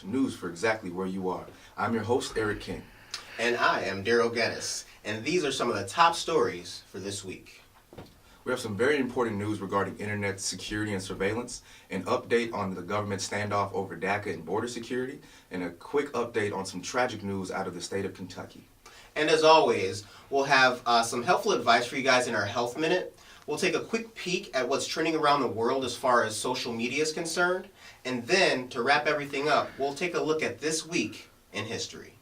news for exactly where you are. I'm your host, Eric King. And I am Daryl Geddes, and these are some of the top stories for this week. We have some very important news regarding internet security and surveillance, an update on the government standoff over DACA and border security, and a quick update on some tragic news out of the state of Kentucky. And as always, we'll have some helpful advice for you guys in our Health Minute. We'll take a quick peek at what's trending around the world as far as social media is concerned. And then, to wrap everything up, we'll take a look at this week in history.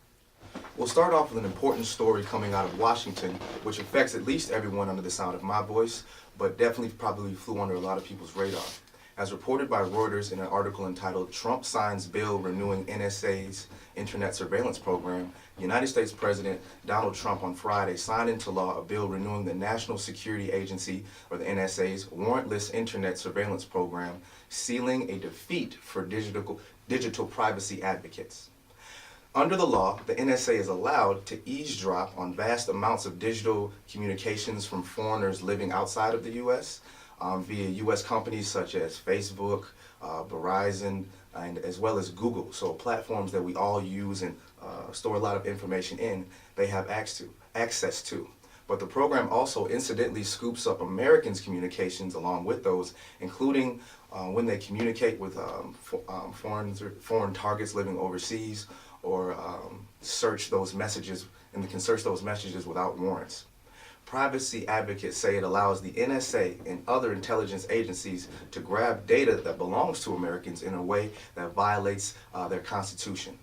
We'll start off with an important story coming out of Washington, which affects at least everyone under the sound of my voice, but definitely probably flew under a lot of people's radar. As reported by Reuters in an article entitled "Trump Signs Bill Renewing NSA's Internet Surveillance Program," United States President Donald Trump on Friday signed into law a bill renewing the National Security Agency, or the NSA's, warrantless Internet Surveillance Program, sealing a defeat for digital privacy advocates. Under the law, the NSA is allowed to eavesdrop on vast amounts of digital communications from foreigners living outside of the U.S. Via U.S. companies such as Facebook, Verizon, and as well as Google. So platforms that we all use and store a lot of information in, they have access to. But the program also incidentally scoops up Americans' communications along with those, including when they communicate with foreign targets living overseas, or search those messages, and they can search those messages without warrants. Privacy advocates say it allows the NSA and other intelligence agencies to grab data that belongs to Americans in a way that violates their Constitution.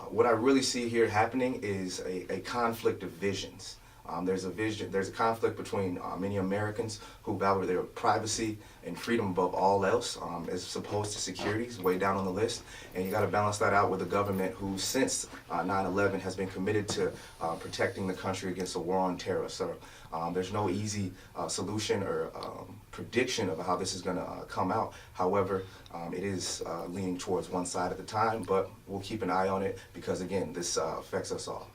What I really see here happening is a conflict of visions. There's a conflict between many Americans who value their privacy and freedom above all else, as opposed to security, is way down on the list. And you got to balance that out with a government who, since 9/11, has been committed to protecting the country against a war on terror. So there's no easy solution or prediction of how this is going to come out. However, it is leaning towards one side at the time, but we'll keep an eye on it because, again, this affects us all.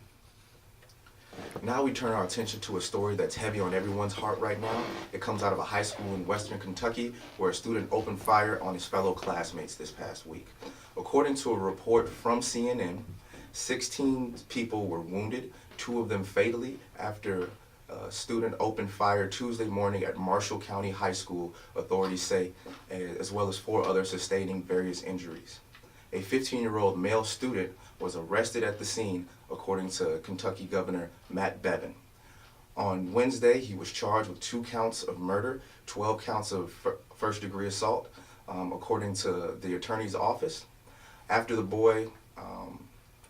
Now we turn our attention to a story that's heavy on everyone's heart right now. It comes out of a high school in western Kentucky where a student opened fire on his fellow classmates this past week. According to a report from CNN, 16 people were wounded, 2 of them fatally, after a student opened fire Tuesday morning at Marshall County High School, authorities say, as well as 4 others sustaining various injuries. A 15-year-old male student was arrested at the scene, according to Kentucky Governor Matt Bevin. On Wednesday, he was charged with 2 counts of murder, 12 counts of first-degree assault, according to the attorney's office. After the boy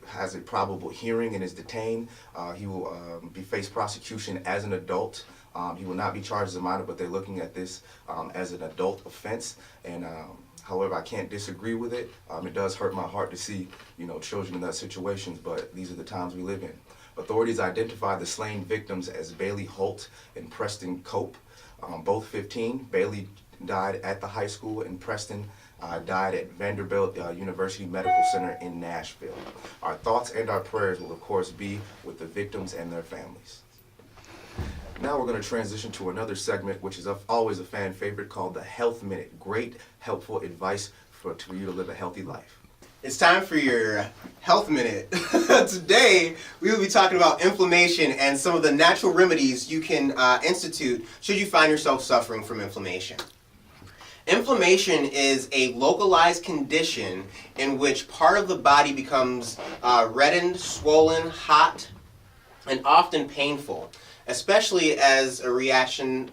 has a probable hearing and is detained, he will face prosecution as an adult. He will not be charged as a minor, but they're looking at this as an adult offense. And however, I can't disagree with it. It does hurt my heart to see, children in that situation, but these are the times we live in. Authorities identified the slain victims as Bailey Holt and Preston Cope, both 15. Bailey died at the high school, and Preston died at Vanderbilt University Medical Center in Nashville. Our thoughts and our prayers will, of course, be with the victims and their families. Now we're going to transition to another segment, which is always a fan favorite, called the Health Minute. Great, helpful advice for you to live a healthy life. It's time for your Health Minute. Today, we will be talking about inflammation and some of the natural remedies you can institute should you find yourself suffering from inflammation. Inflammation is a localized condition in which part of the body becomes reddened, swollen, hot, and often painful, especially as a reaction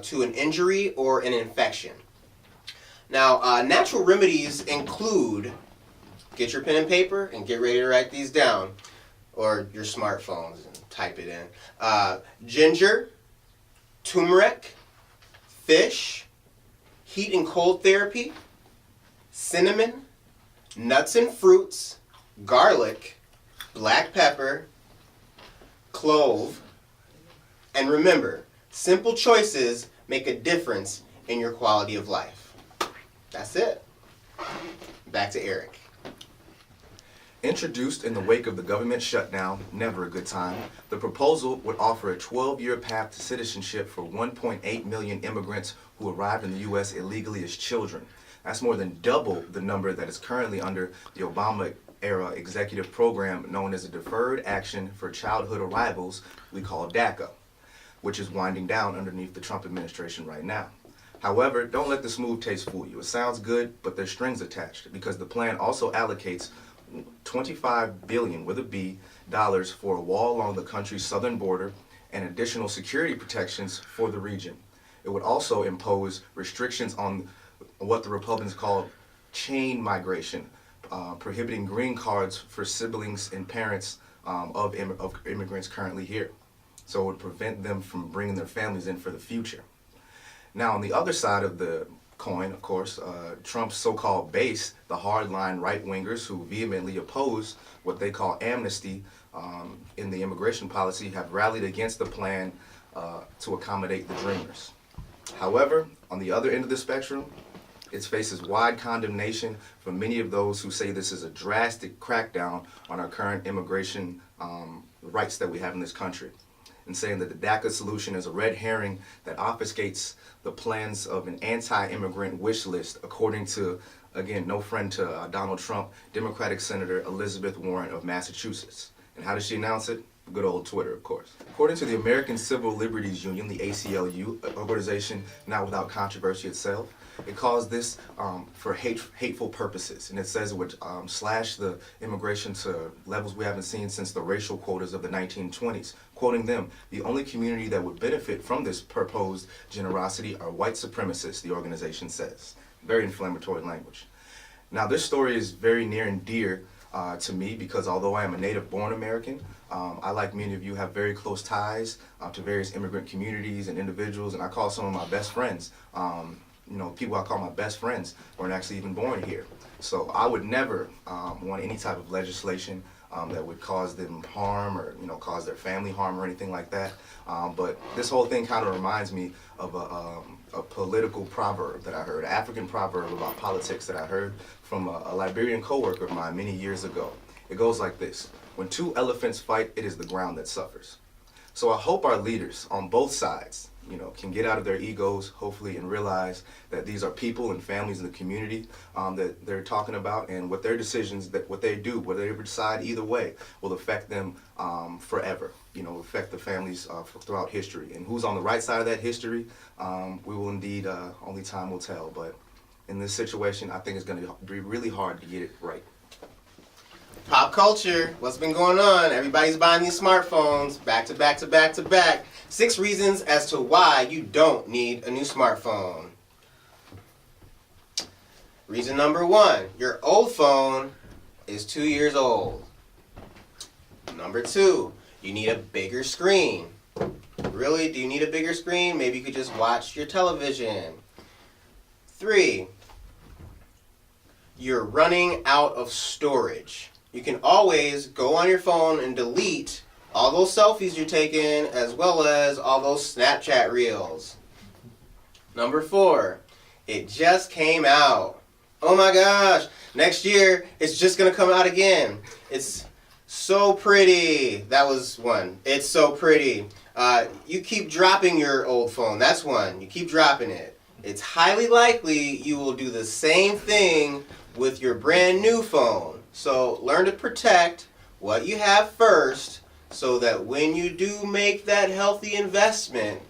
to an injury or an infection. Now, natural remedies include, get your pen and paper and get ready to write these down, or your smartphones and type it in. Ginger, turmeric, fish, heat and cold therapy, cinnamon, nuts and fruits, garlic, black pepper, clove, and remember, simple choices make a difference in your quality of life. That's it. Back to Eric. Introduced in the wake of the government shutdown, never a good time, the proposal would offer a 12-year path to citizenship for 1.8 million immigrants who arrived in the U.S. illegally as children. That's more than double the number that is currently under the Obama-era executive program known as a Deferred Action for Childhood Arrivals we call DACA, which is winding down underneath the Trump administration right now. However, don't let the smooth taste fool you. It sounds good, but there's strings attached because the plan also allocates $25 billion with a B dollars for a wall along the country's southern border and additional security protections for the region. It would also impose restrictions on what the Republicans call chain migration, prohibiting green cards for siblings and parents of immigrants currently here. So it would prevent them from bringing their families in for the future. Now, on the other side of the coin, of course, Trump's so-called base, the hardline right-wingers who vehemently oppose what they call amnesty in the immigration policy, have rallied against the plan to accommodate the Dreamers. However, on the other end of the spectrum, it faces wide condemnation from many of those who say this is a drastic crackdown on our current immigration rights that we have in this country, and saying that the DACA solution is a red herring that obfuscates the plans of an anti-immigrant wish list, according to, again, no friend to Donald Trump, Democratic Senator Elizabeth Warren of Massachusetts. And how does she announce it? Good old Twitter, of course. According to the American Civil Liberties Union, the ACLU, an organization not without controversy itself, it calls this for hateful purposes, and it says it would slash the immigration to levels we haven't seen since the racial quotas of the 1920s. Quoting them, the only community that would benefit from this proposed generosity are white supremacists, the organization says. Very inflammatory language. Now, this story is very near and dear to me because although I am a native-born American, I, like many of you, have very close ties to various immigrant communities and individuals, and I call some of my best friends, people I call my best friends weren't actually even born here. So I would never want any type of legislation that would cause them harm or cause their family harm or anything like that. But this whole thing kind of reminds me of a political proverb that I heard, an African proverb about politics that I heard from a Liberian coworker of mine many years ago. It goes like this: when two elephants fight, it is the ground that suffers. So I hope our leaders on both sides, can get out of their egos, hopefully, and realize that these are people and families in the community that they're talking about, and what their decisions, that what they do, whether they decide either way, will affect them forever, affect the families throughout history. And who's on the right side of that history, we will indeed, only time will tell. But in this situation, I think it's going to be really hard to get it right. Pop culture, what's been going on? Everybody's buying these smartphones, back to back to back to back. 6 reasons as to why you don't need a new smartphone. Reason number 1, your old phone is 2 years old. Number 2, you need a bigger screen. Really, do you need a bigger screen? Maybe you could just watch your television. 3, you're running out of storage. You can always go on your phone and delete all those selfies you're taking, as well as all those Snapchat reels. Number 4, it just came out. Oh my gosh, next year it's just going to come out again. It's so pretty. That was 1. It's so pretty. You keep dropping your old phone. That's 1. You keep dropping it. It's highly likely you will do the same thing with your brand new phone. So learn to protect what you have first, so that when you do make that healthy investment,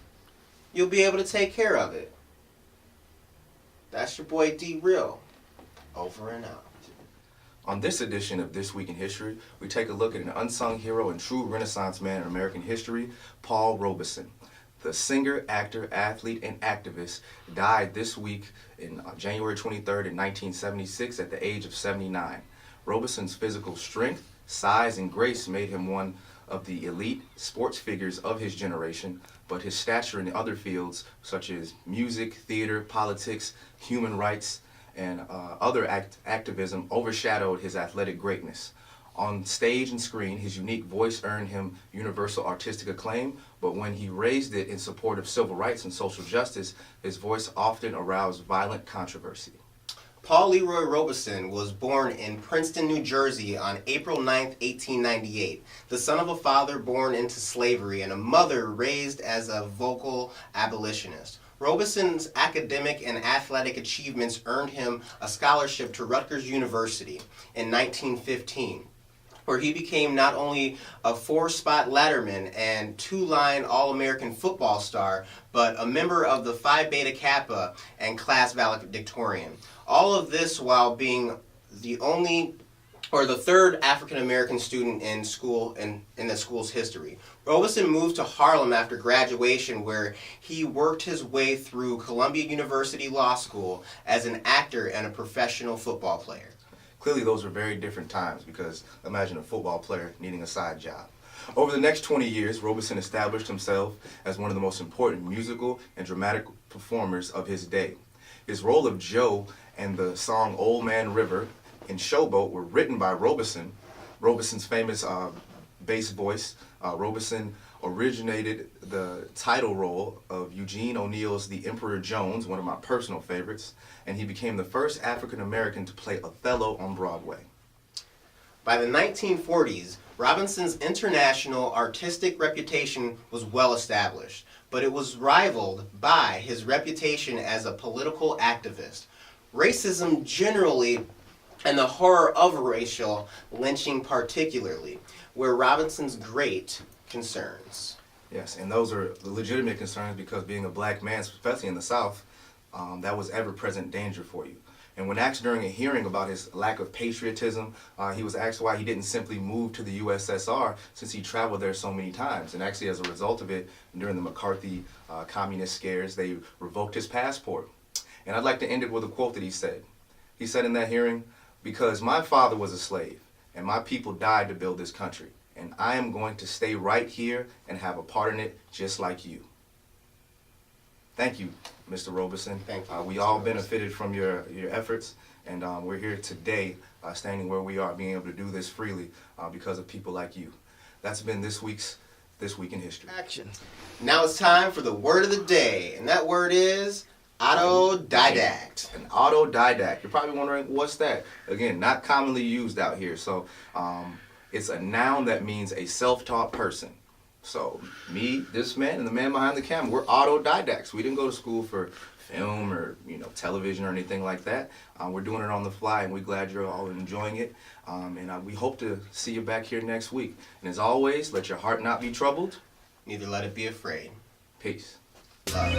you'll be able to take care of it. That's your boy D Real. Over and out. On this edition of This Week in History, we take a look at an unsung hero and true Renaissance man in American history, Paul Robeson. The singer, actor, athlete, and activist died this week in January 23rd in 1976 at the age of 79. Robeson's physical strength, size, and grace made him one of the elite sports figures of his generation, but his stature in other fields such as music, theater, politics, human rights, and other activism overshadowed his athletic greatness. On stage and screen, his unique voice earned him universal artistic acclaim, but when he raised it in support of civil rights and social justice, his voice often aroused violent controversy. Paul Leroy Robeson was born in Princeton, New Jersey on April 9, 1898, the son of a father born into slavery and a mother raised as a vocal abolitionist. Robeson's academic and athletic achievements earned him a scholarship to Rutgers University in 1915, where he became not only a four-spot letterman and two-line All-American football star, but a member of the Phi Beta Kappa and class valedictorian. All of this while being the third African American student in school in the school's history. Robeson moved to Harlem after graduation, where he worked his way through Columbia University Law School as an actor and a professional football player. Clearly, those were very different times, because imagine a football player needing a side job. Over the next 20 years, Robeson established himself as one of the most important musical and dramatic performers of his day. His role of Joe and the song Old Man River in Showboat were written by Robeson. Robeson's famous bass voice. Robeson originated the title role of Eugene O'Neill's The Emperor Jones, one of my personal favorites, and he became the first African American to play Othello on Broadway. By the 1940s, Robinson's international artistic reputation was well established, but it was rivaled by his reputation as a political activist. Racism generally, and the horror of racial lynching particularly, were Robinson's great concerns. Yes, and those are legitimate concerns, because being a black man, especially in the South, that was ever-present danger for you. And when asked during a hearing about his lack of patriotism, he was asked why he didn't simply move to the USSR, since he traveled there so many times. And actually, as a result of it, during the McCarthy communist scares, they revoked his passport. And I'd like to end it with a quote that he said. He said in that hearing, "Because my father was a slave, and my people died to build this country, and I am going to stay right here and have a part in it just like you." Thank you, Mr. Robeson. Thank you. We all benefited from your efforts, and we're here today standing where we are, being able to do this freely because of people like you. That's been this Week in History. Action. Now it's time for the word of the day, and that word is autodidact. An autodidact. You're probably wondering, what's that? Again, not commonly used out here. So it's a noun that means a self-taught person. So me, this man, and the man behind the camera, we're autodidacts. We didn't go to school for film or television or anything like that. We're doing it on the fly, and we're glad you're all enjoying it. And we hope to see you back here next week. And as always, let your heart not be troubled. Neither let it be afraid. Peace. Love.